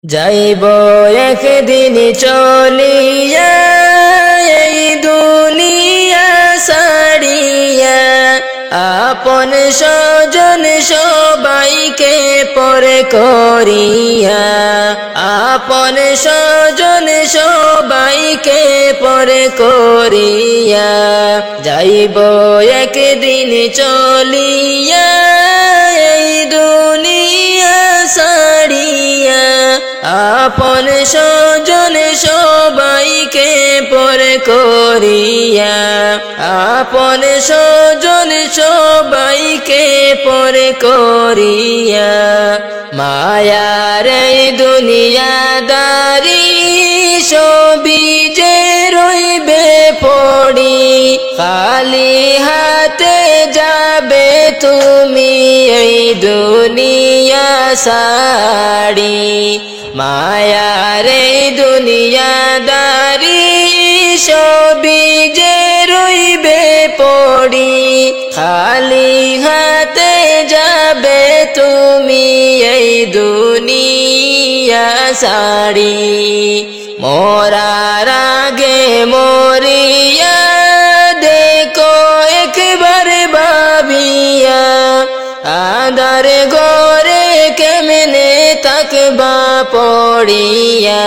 যাইব একদিন চলিয়া এই দুনিয়া ছাড়িয়া, আপন স্বজন সবাইকে পরে করিয়া, আপন স্বজন সবাইকে পরে করিয়া, যাইব একদিন চলিয়া এই দুনিয়া ছাড়িয়া, আপন স্বজন সবাইকে পরে করিয়া, আপন স্বজন সবাইকে পরে করিয়া, মায়ার এই দুনিয়াদারি সবই যে রইবে পড়ি, খালি হাতে যাবে তুমি এই দুনিয়া ছাড়ি, মায়ার এই দুনিয়াদারি সবই যে রইবে পড়ি, খালি হাতে যাবে তুমি এই দুনিয়া ছাড়ি। মরার আগে মরিয়া দেখো একবার ভাবিয়া, আঁধার ঘরে কেমনে থাকবা পড়িয়া,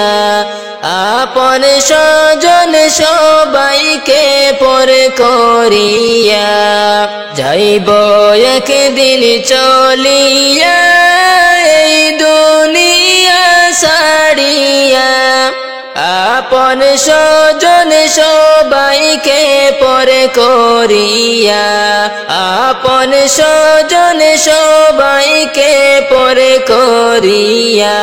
আপন স্বজন সবাইকে পরে করিয়া, যাইব একদিন চলিয়া এই দুনিয়া ছাড়িয়া, আপন স্বজন সবাইকে পরে করিয়া, আপন স্বজন সবাইকে পরে করিয়া,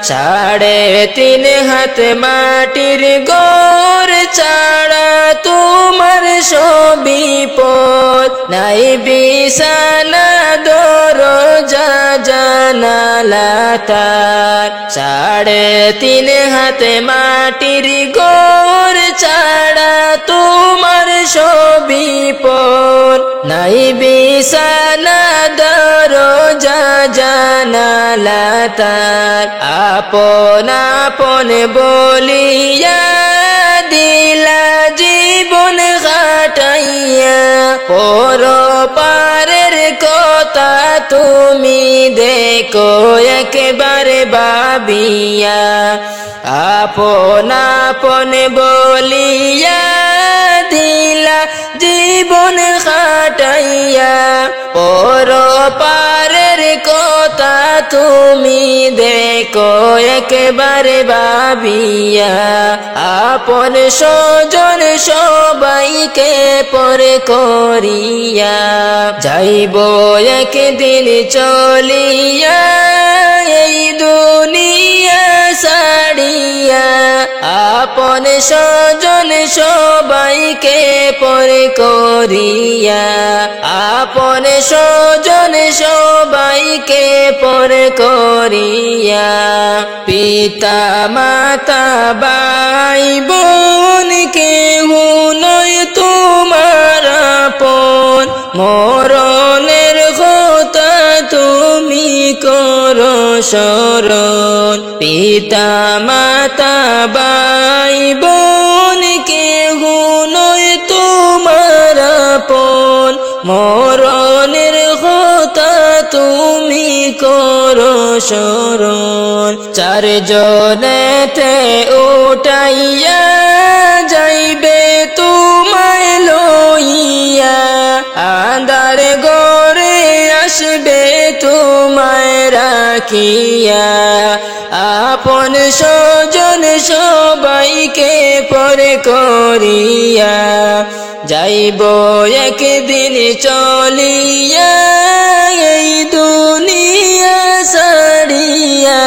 3.5 হাত মাটির ঘর ছাড়া তোমার সবই পথ, নাই বিছানা দরজা জানালা তার, 3.5 হাত মাটির ঘর ছাড়া তোমার সবই পথ, নাই বিছানা দরজা জানালা তার, আপন আপন বলিয়া দিলা জীবন কাটাইয়া, পর পারের কথা তুমি দেখো একবারে ভাবিয়া, আপন আপন বলিয়া দিলা জীবন কাটাইয়া, পর পারের কথা তুমি দেখো একবারে ভাবিয়া, আপন স্বজন সবাইকে পরে করিয়া, যাইব একদিন চলিয়া এই দুনিয়া ছাড়িয়া, আপন স্বজন সবাইকে পরে করিয়া, আপন স্বজন সবাইকে পরে করিয়া, পিতা মাতা ভাই বোন কেহ নয় তোমার আপন, মরণের কথা তুমি করো স্মরণ, পিতা মাতা ভাই বোন কেহ নয় তোমার আপন, মরণের কথা তুমি করো স্মরণ, 4 জনেতে উঠাইয়া যাইবে তোমায় লইয়া, আঁধার ঘরে আসবে তোমায় রাখিয়া, আপন স্বজন সবাইকে পরে করিয়া, যাইব একদিন চলিয়া এই দুনিয়া ছাড়িয়া,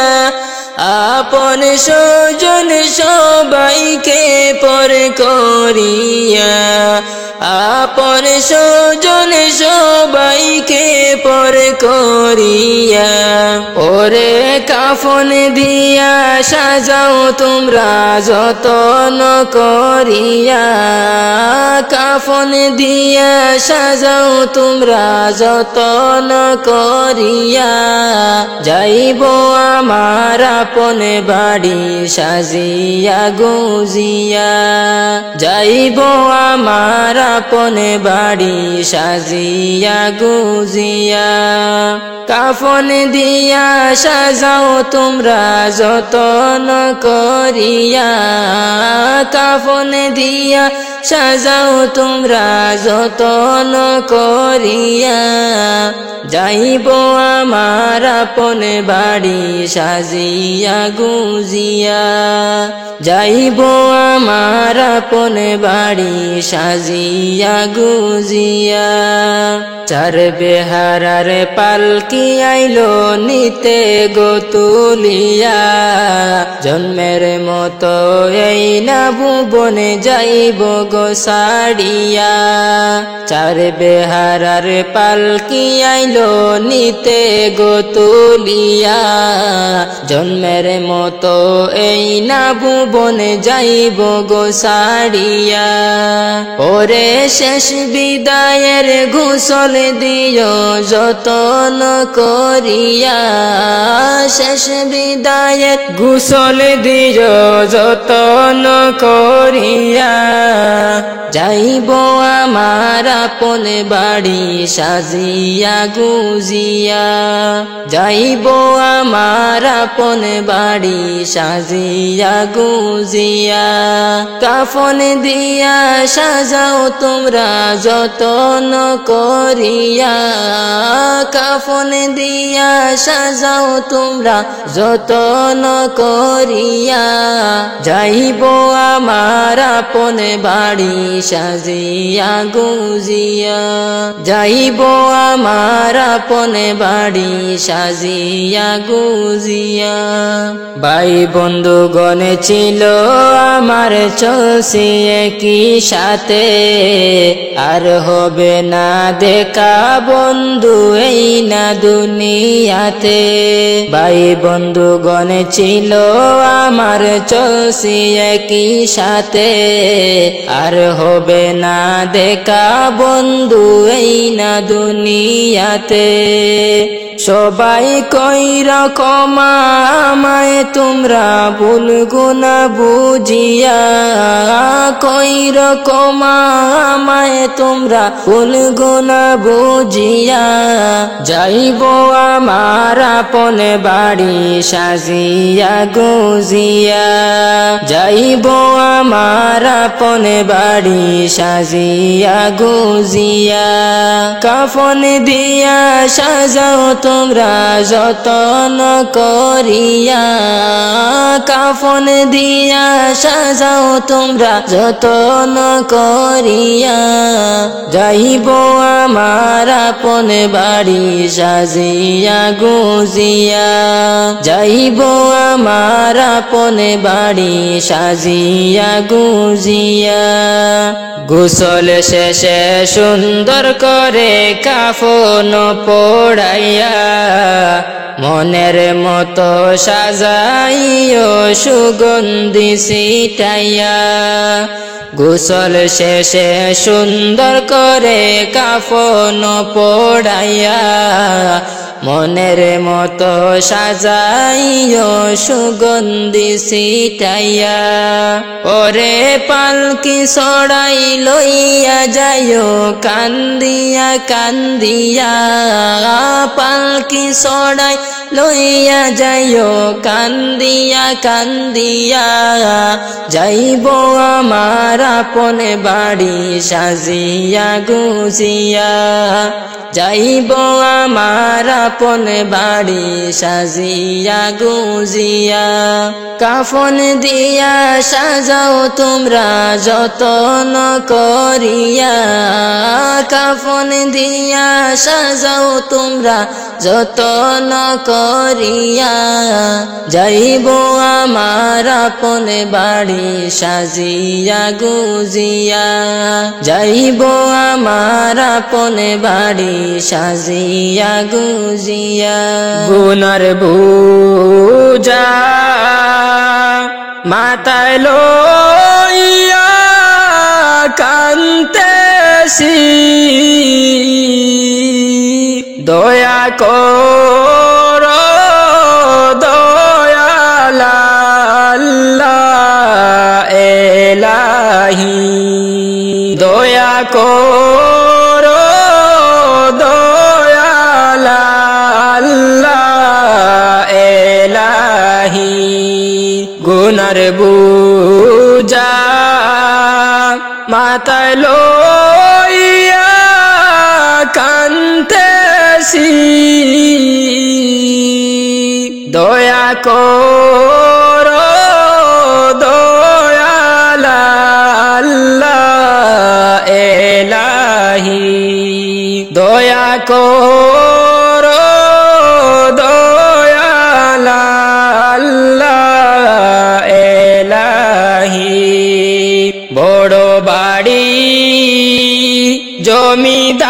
আপন স্বজন সবাইকে পরে করিয়া, আপন স্বজন সবাইকে পরে করিয়া, ওরে কাফন দিয়া সাজাও তোমরা যতন করিয়া, কাফন দিয়া সাজাও তোমরা যতন করিয়া, যাইব আমার আপন বাড়ি সাজিয়া গুজিয়া যাইব আমার আপন বাড়ি সাজিয়া গুজিয়া কাফন দিয়া সাজাও তোমরা যতন করিয়া কাফন দিয়া সাজাও তোমরা যতন করিয়া যাইব আমার আপন বাড়ি সাজিয়া গুজিয়া যাইব আমার আপন বাড়ি সাজিয়া গুজিয়া চার বেহারার পালকি আইলো নিতে গো তুলিয়া জন্মের মতো এই না ভুবনে যাইব গো সাড়িয়া চার বেহারার পালকি আইলো নিতে গো তুলিয়া জন্মের মতো এই না ভুবনে যাইব গো সাড়িয়া ওরে শেষ বিদায়ের ঘোষল দিও যতন করিয়া শেষ বিদায়ের ঘোষল দিও যতন করিয়া যাইব আমার আপন বাড়ি সাজিয়া গুজিয়া যাইব আমার আপন বাড়ি সাজিয়া গুজিয়া কাফন দিয়া সাজাও তোমরা যতন করিয়া কাফন দিয়া সাজাও তোমরা যতন করিয়া যাইব আমার আপন বাড়ি সাজিয়া গুজিয়া যাইব আমার আপন বাড়ি সাজিয়া গুজিয়া ভাই বন্ধুগণ ছিল আমার চলছে কি সাথে আর হবে না দেখা বন্ধু এই না দুনিয়াতে ভাই বন্ধুগণ ছিল আমার চলছে কি সাথে আর হবে না দেখা বন্ধু এই না দুনিয়াতে সবাই কই রকম আমায় তোমরা ভুলগো না বুঝিয়া কই রকম আমায় তোমরা ভুলগো না বুঝিয়া যাইব আমার আপন বাড়ি সাজিয়া গুজিয়া যাইব আমার আপন বাড়ি সাজিয়া গুজিয়া কাফন দিয়া সাজাও তোমরা যতন করিয়া কাফন দিয়া সাজাও তোমরা যতন করিয়া যাইব আমার আপন বাড়ি সাজিয়া গুজিয়া যাইব আমার আপন বাড়ি সাজিয়া গুজিয়া গোসল শেষে সুন্দর করে কাফন পড়াইয়া মনের মতো সাজাইও সুগন্ধি ছিটাইয়া গোসল শেষে সুন্দর করে কাফন পড়াইয়া মনের মতো সাজাইও সুগন্ধি ছিটাইয়া ওরে পালকি ছড়াই লইয়া যাইও কান্দিয়া কান্দিয়া পালকি ছড়াই লইয়া যাইও কান্দিয়া কান্দিয়া যাইব আমার আপন বাড়ি সাজিয়া গুজিয়া যাইব আমার আপন বাড়ি সাজিয়া গুজিয়া কাফন দিয়া সাজাও তোমরা যতন করিয়া কাফন দিয়া সাজাও তোমরা যতন করিয়া যাইব আমার আপন বাড়ি সাজিয়া গুজিয়া যাইব আমার আপন বাড়ি সাজিয়া গুজিয়া গুনার বুঝা মাথায় লইয়া কান্তেছি দয়া কর দয়াল এলাহি গুনার বুঝা মাথায় লইয়া কান্দেছি দয়া করো দয়াল আল্লাহ এলাহি দয়া করো দয়াল আল্লাহ এলাহি বড় বাড়ি জমিদারি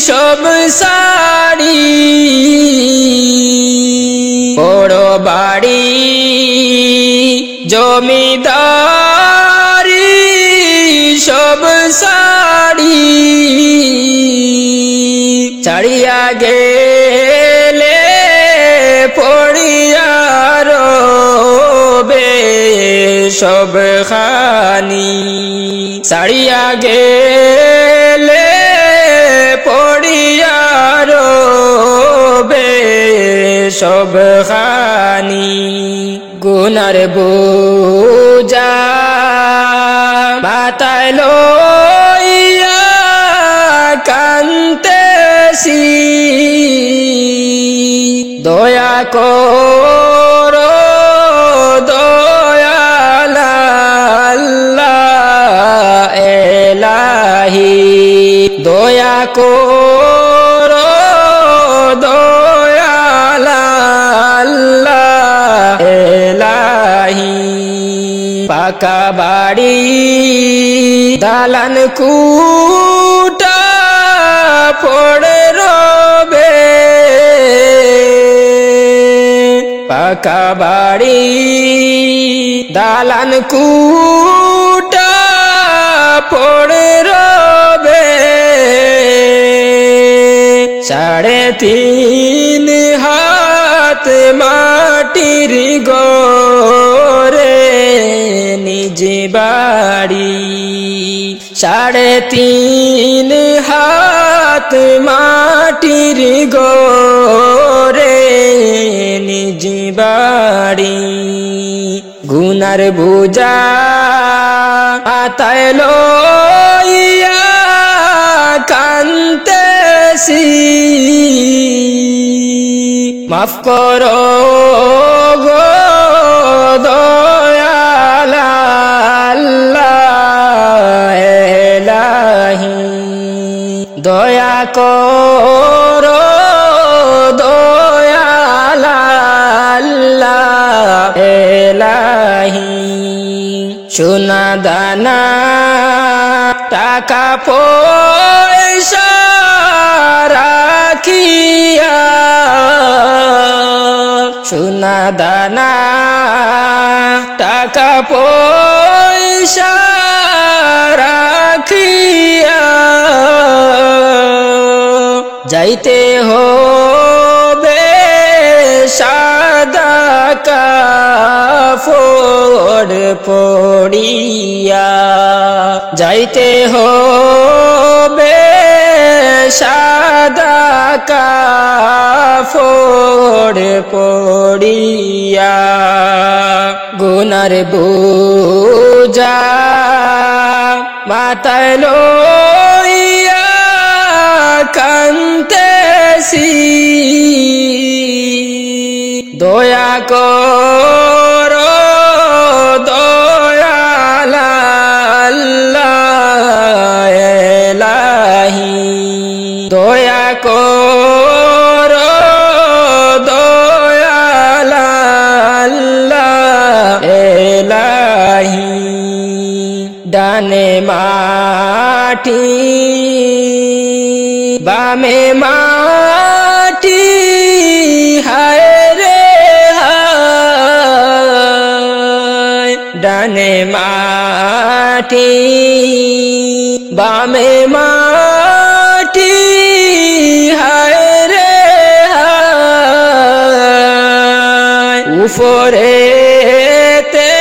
সব সারি বড় বাড়ি জমিদারি সব সারি ছাড়িয়া গেলে পড়িয়া রবে সব খানি ছাড়িয়া গেলে পড়িয়া রবে সব খানি গুনার বোঝা মাথায় লইয়া কান্দেছি দয়া করো দয়াল আল্লাহ এলাহি দয়া করো দয়াল আল্লাহ এলাহি পাকা বাড়ি দালান কুটা পড়ে রবে পাকা বাড়ি দালান কুটা পড়ে রবে 3.5 হাত মাটির গড়ে নিজ বাড়ি 3.5 হাত মাটির গড়ে নিজ বাড়ি গুনার বোঝা মাথায় লইয়া কান্দেছি মাফ করো গো দয়াল আল্লাহ এলাহি দয়া করো দয়াল আল্লাহ এলাহি সোনা দানা টাকা পয়সা রাখিয়া সোনা দানা টাকা পয়সা রাখিয়া যাইতে হবে সাদা কাপড় পরিয়া যাইতে হবে সাদা কাপড় পরিয়া গুনার বোঝা মাথায় লইয়া কান্দেছি দয়া করো দয়াল আল্লাহ এলাহি দয়া করো দয়াল আল্লাহ এলাহি ডানে মাটি বামে মাটি হায় রে হায় ডানে মাটি বামে মাটি হায় রে হায় উপরেতে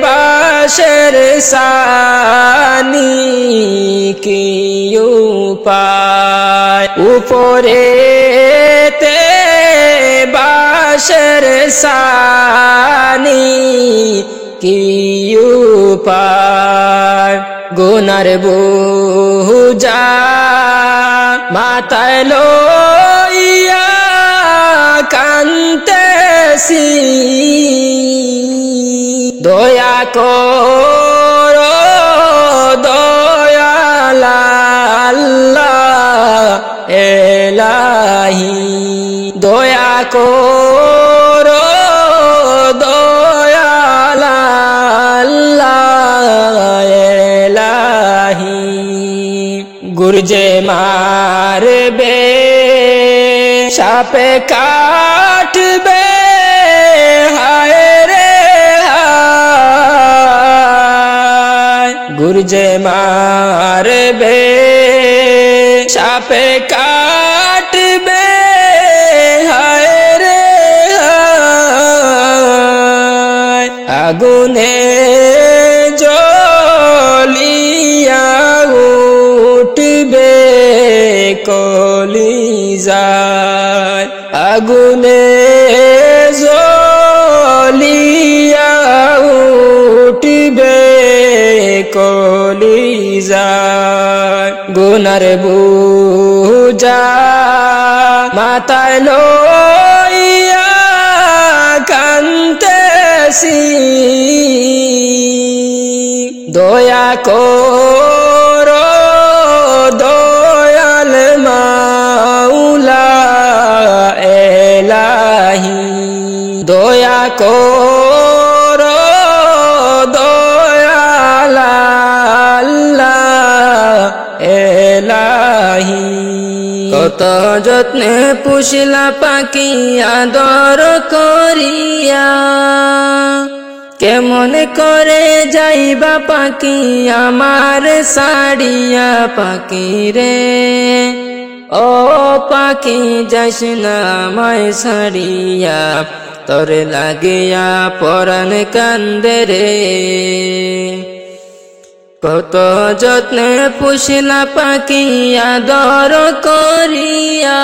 বাঁশের সানি কি উপায় উপরেতে শেরসানি কি উপায় গুনার বোঝা মাথায় লইয়া কান্দেছি দয়া করো দয়াল আল্লাহ এলাহি দয়া করো দয়াল আল্লাহ এলাহি গুরজে মারবে সাপে কাটবে হায় রে হায় গুরজে মারবে সাপে কাটবে হায় রে হায় আগুনে জ্বলিয়া উঠবে কলিজায় আগুনে জ্বলিয়া উঠবে কলিজায় গুনার বোঝা মাথায় লইয়া কান্দেছি দয়া করো দয়াল মাওলা এলাহি দয়া করো দয়াল আল্লাহ এলাহি কত যত্নে পুষলা পাখি আদর করিয়া কেমন করে যাইবা পাখি আমার সাড়িয়া পাখি রে ও পাখি যাস না আমায় সাড়িয়া তোর লাগিয়া পরাণ কান্দে রে কত যত্নে পুষলা পাখি আদর করিয়া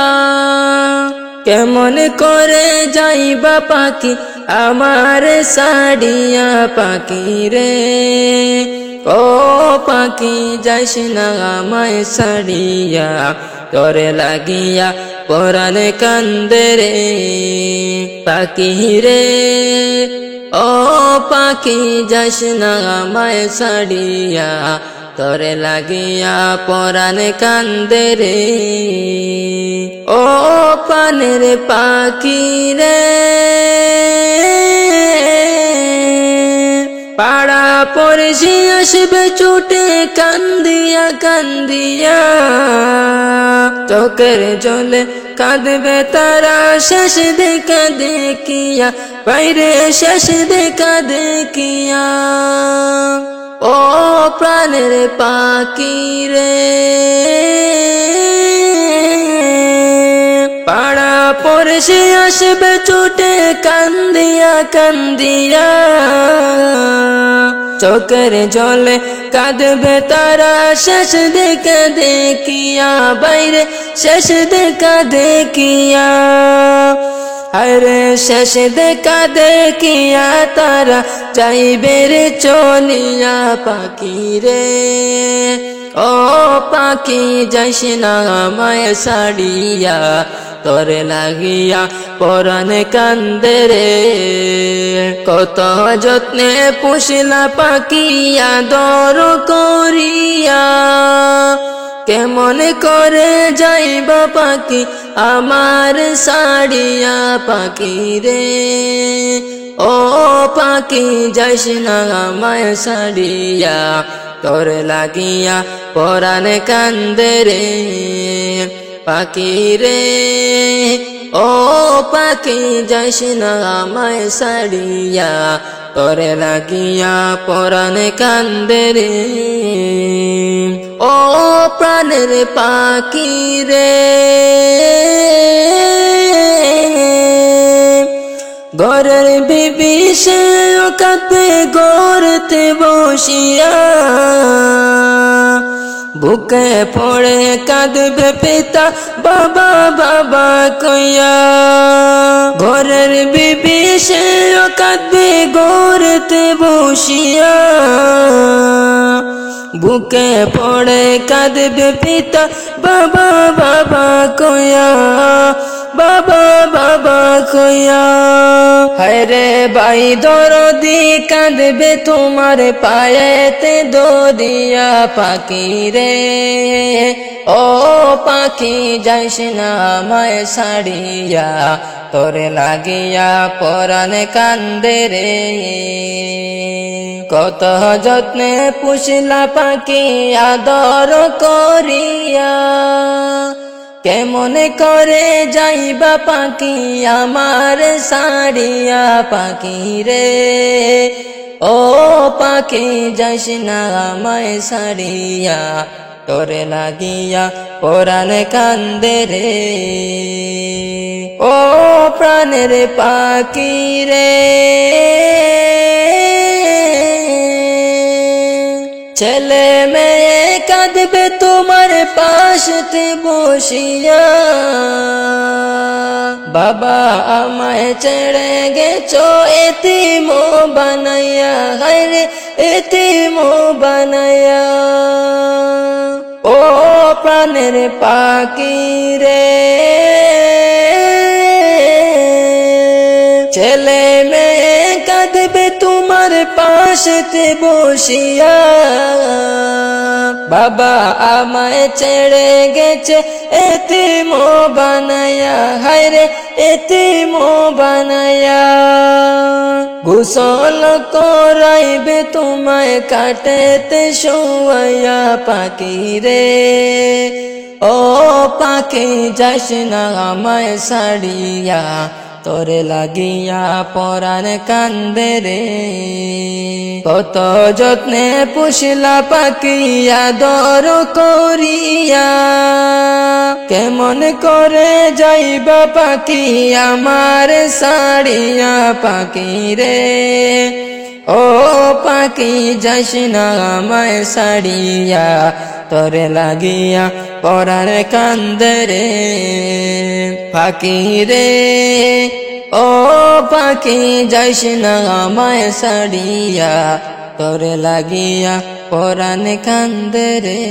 কেমন করে যাইবা পাখি আমার সাড়িয়া পাখি রে ও পাখি যাস না আমায় সাড়িয়া তোরে লাগিয়া পরাণ কান্দে রে পাখি রে ও পাখি যাস না আমায় সাড়িয়া তোরে লাগিয়া পরাণ কান্দে রে ও পানের পাখি রে পাড়া পড়শি আসবে ছুটে কান্দিয়া কান্দিয়া চোখের জলে কাঁদবে তারা শেষ দেখা দেখিয়া বাইরে শেষ দেখা দেখিয়া ও প্রাণের পাখি রে পাড়া পড়শি আসবে ছুটে কান্দিয়া কান্দিয়া চোখের জলে কাঁদবে তারা শেষ দেখা দেখিয়া বাইরে শেষ দেখা দেখিয়া আরে শেষ দেখা দেখিয়া তারা চাইবে রে চলিয়া পাখি রে ও পাখি যাইস না আমায় সাড়িয়া তোরে লাগিয়া পরাণ কান্দে রে কত যত্নে পুষলা পাখি আদর করিয়া কেমন করে যাইবা পাখি আমার সাড়িয়া পাখি রে ও পাখি যাইস না আমায় সাড়িয়া তোর লাগিয়া পরাণ কান্দে রে পাখি রে ও পাখি যাইস না আমায় সাড়িয়া তোর লাগিয়া পরাণ কান্দে রে ও প্রাণের পাখি রে ঘরের বিবি সে কাঁদবে গড়তে বসিয়া বুকে পড়ে কাঁদবে পিতা বাবা বাবা কইয়া। ঘরের বিবি সেও কাঁদবে ঘরেতে বসিয়া। বুকে পড়ে কাঁদবে পিতা বাবা বাবা কইয়া, বাবা বাবা কইয়া। হায়রে ভাই দরদি কাঁদবে তোমার পায়েতে দরিয়া পাখি রে, ও পাখি যাইস না আমায় ছাড়িয়া, তোরে লাগিয়া পরাণে কান্দে রে। কত যত্নে পুষলা পাখি আদর করিয়া, কেমন করে যাইবা পাখি আমার ছাড়িয়া পাখি রে, ও পাখি যাইস না আমায় ছাড়িয়া, তোরে লাগিয়া পরাণে কান্দে রে। ও প্রাণের পাখি রে, ছেলে মেয়ে কাঁদবে তোমার পাশেতে বসিয়া। বাবা আমায় ছেড়ে গেছো এতিম বানাইয়া, হায়রে এতিম বানাইয়া। ও প্রাণের পাখি রে, ছেলে মেয়ে কাঁদবে তোমার পাশেতে বসিয়া। বাবা আমায় ছেড়ে গেছে এতিম বানাইয়া, হায়রে এতিম বানাইয়া। গোসল করাইবে তোমায় কাটেতে শোয়াইয়া পাখি রে, ও পাখি যাস না আমায় ছাড়িয়া, তোরে লাগিয়া পরাণ কান্দে রে। কত যত্নে পুষলা পাখি আদর করিয়া, কেমন করে যাইবা পাখি আমার ছাড়িয়া পাখি রে, ও পাখি যাইস না আমায় ছাড়িয়া, তোরে লাগিয়া পরাণ কান্দে রে পাখি রে, ও পাখি যাইস না আমায় ছাড়িয়া, তোরে লাগিয়া পরাণ কান্দে রে।